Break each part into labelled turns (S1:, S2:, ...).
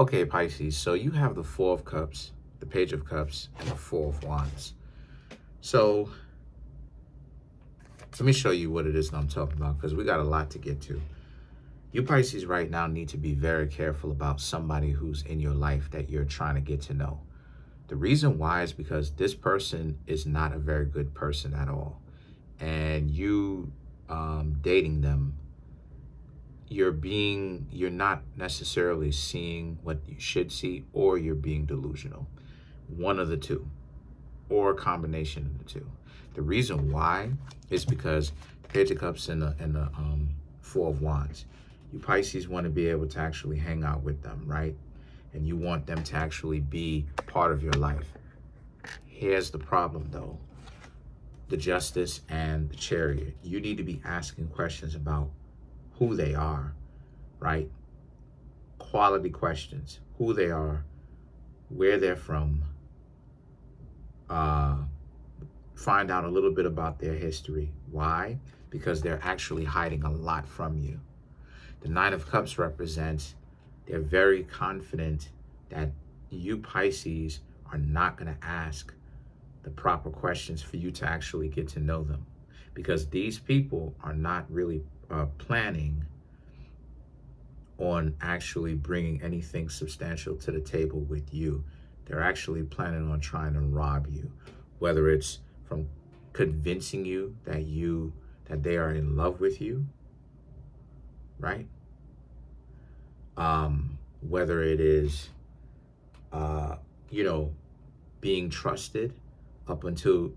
S1: Okay, Pisces, so you have the Four of Cups, the Page of Cups, and the Four of Wands. So let me show you what it is that I'm talking about, because we got a lot to get to. You Pisces right now need to be very careful about somebody who's in your life that you're trying to get to know. The reason why is because this person is not a very good person at all. And you dating them, you're not necessarily seeing what you should see, or you're being delusional. One of the two, or a combination of the two. The reason why is because the Page of Cups and the Four of Wands. You Pisces want to be able to actually hang out with them, right? And you want them to actually be part of your life. Here's the problem though. The Justice and the Chariot. You need to be asking questions about who they are, right? Quality questions. Who they are, where they're from, find out a little bit about their history. Why? Because they're actually hiding a lot from you. The Nine of Cups represents they're very confident that you Pisces are not going to ask the proper questions for you to actually get to know them, because these people are not really planning on actually bringing anything substantial to the table with you. They're actually planning on trying to rob you, whether it's from convincing you that they are in love with you, right? Whether it is being trusted up until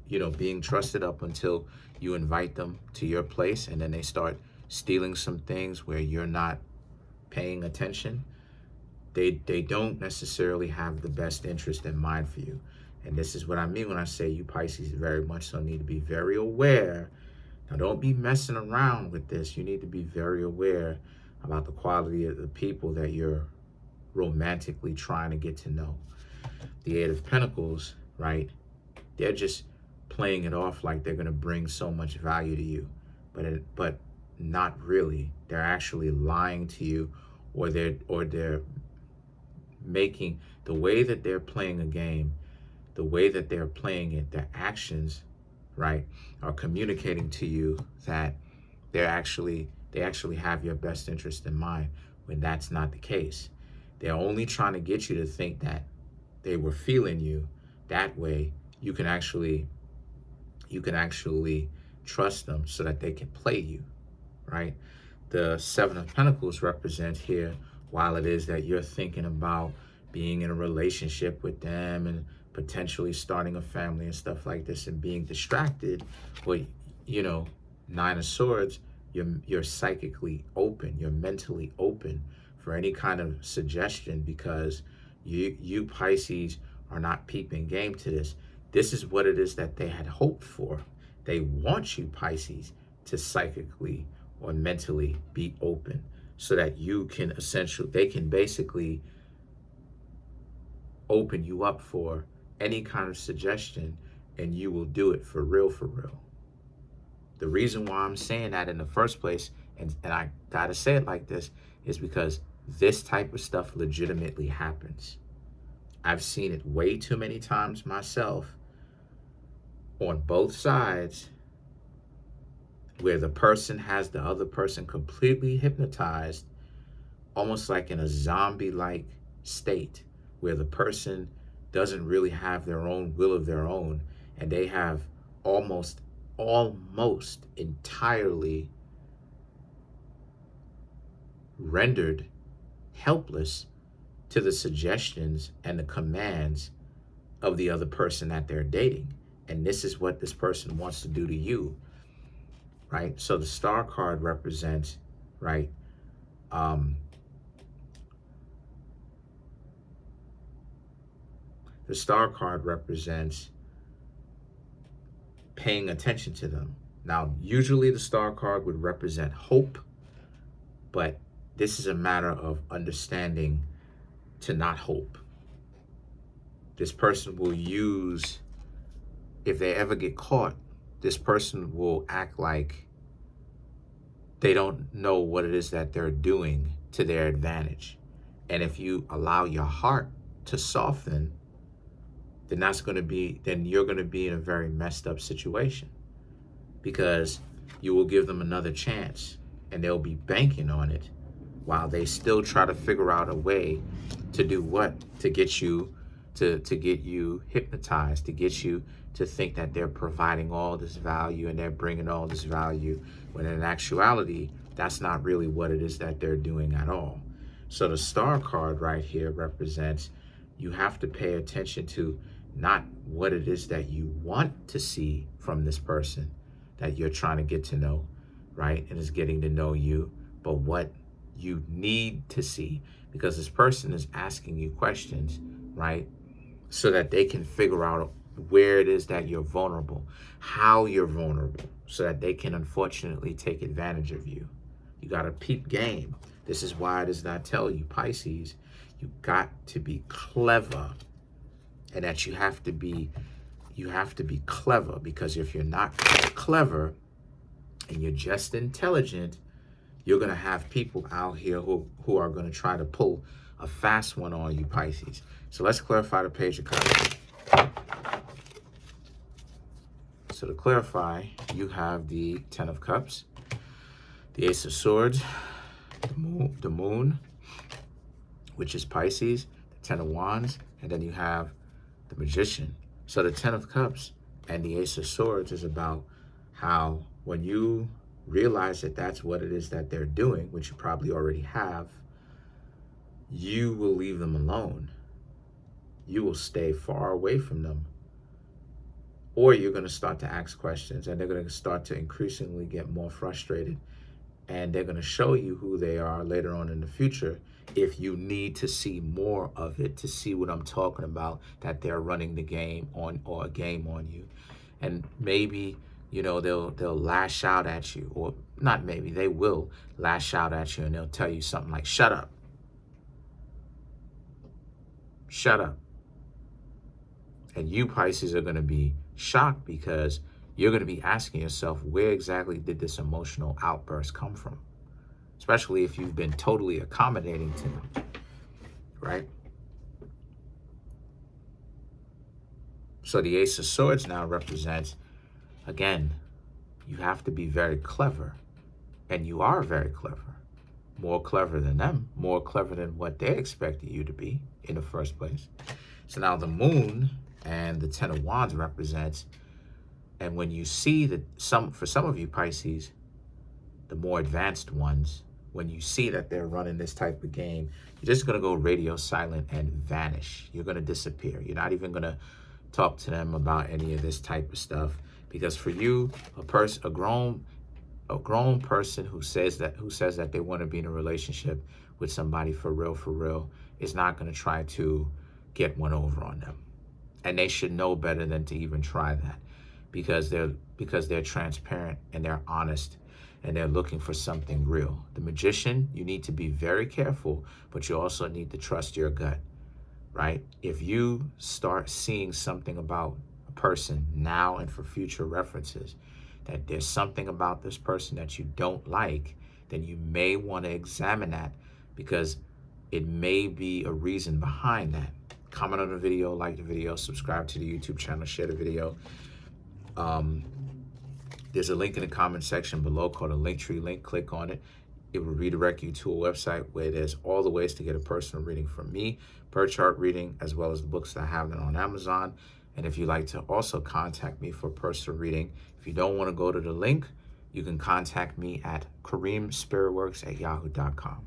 S1: you invite them to your place, and then they start stealing some things where you're not paying attention. They don't necessarily have the best interest in mind for you. And this is what I mean when I say you Pisces very much so need to be very aware. Now, don't be messing around with this. You need to be very aware about the quality of the people that you're romantically trying to get to know. The Eight of Pentacles, right? They're just playing it off like they're going to bring so much value to you, but not really. They're actually lying to you, or they're making the way that they're playing a game, the way that they're playing it, their actions, right, are communicating to you that they actually have your best interest in mind, when that's not the case. They're only trying to get you to think that they were feeling you. That way you can actually trust them so that they can play you, right? The Seven of Pentacles represent here, while it is that you're thinking about being in a relationship with them and potentially starting a family and stuff like this and being distracted, but Nine of Swords, you're psychically open, you're mentally open for any kind of suggestion, because you Pisces are not peeping game to this. This is what it is that they had hoped for. They want you Pisces to psychically or mentally be open, so that they can basically open you up for any kind of suggestion, and you will do it for real, for real. The reason why I'm saying that in the first place, and I gotta say it like this, is because this type of stuff legitimately happens. I've seen it way too many times myself on both sides, where the person has the other person completely hypnotized, almost like in a zombie-like state, where the person doesn't really have their own will of their own, and they have almost entirely rendered helpless to the suggestions and the commands of the other person that they're dating. And this is what this person wants to do to you, right? So the Star card represents, right, the Star card represents paying attention to them. Now, usually the Star card would represent hope, but this is a matter of understanding to not hope. This person will use, if they ever get caught, this person will act like they don't know what it is that they're doing to their advantage. And if you allow your heart to soften, then you're going to be in a very messed up situation, because you will give them another chance and they'll be banking on it while they still try to figure out a way to do what? To get you to get you hypnotized, to get you to think that they're providing all this value and they're bringing all this value, when in actuality, that's not really what it is that they're doing at all. So the star card right here represents you have to pay attention to not what it is that you want to see from this person that you're trying to get to know, right? And is getting to know you, but what you need to see, because this person is asking you questions, right? So that they can figure out where it is that you're vulnerable, how you're vulnerable, so that they can unfortunately take advantage of you. You got to peep game. This is why it is that I tell you, Pisces, you got to be clever, and that you have to be clever, because if you're not clever and you're just intelligent, you're going to have people out here who are going to try to pull a fast one on you, Pisces. So let's clarify the page of cards. So to clarify, you have the Ten of Cups, the Ace of Swords, the Moon, which is Pisces, the Ten of Wands, and then you have the Magician. So the Ten of Cups and the Ace of Swords is about how when you realize that that's what it is that they're doing, which you probably already have, you will leave them alone. You will stay far away from them. Or you're going to start to ask questions, and they're going to start to increasingly get more frustrated. And they're going to show you who they are later on in the future, if you need to see more of it to see what I'm talking about, that they're running the game on, or a game on you. And maybe, they'll lash out at you, or not maybe, they will lash out at you, and they'll tell you something like, shut up. Shut up. And you, Pisces, are going to be shocked, because you're going to be asking yourself, where exactly did this emotional outburst come from? Especially if you've been totally accommodating to them, right? So the Ace of Swords now represents, again, you have to be very clever. And you are very clever. More clever than them. More clever than what they expected you to be in the first place. So now the Moon and the Ten of Wands represents, and when you see that for some of you, Pisces, the more advanced ones, when you see that they're running this type of game, you're just going to go radio silent and vanish. You're going to disappear. You're not even going to talk to them about any of this type of stuff, because for you, a grown person who says that they want to be in a relationship with somebody for real, is not going to try to get one over on them. And they should know better than to even try that, because they're transparent and they're honest and they're looking for something real. The Magician, you need to be very careful, but you also need to trust your gut, right? If you start seeing something about a person now and for future references, that there's something about this person that you don't like, then you may want to examine that, because it may be a reason behind that. Comment on the video, like the video, subscribe to the YouTube channel, share the video. There's a link in the comment section below called a Linktree link. Click on it. It will redirect you to a website where there's all the ways to get a personal reading from me, per chart reading, as well as the books that I have on Amazon. And if you'd like to also contact me for personal reading, if you don't want to go to the link, you can contact me at Kareemspiritworks@yahoo.com.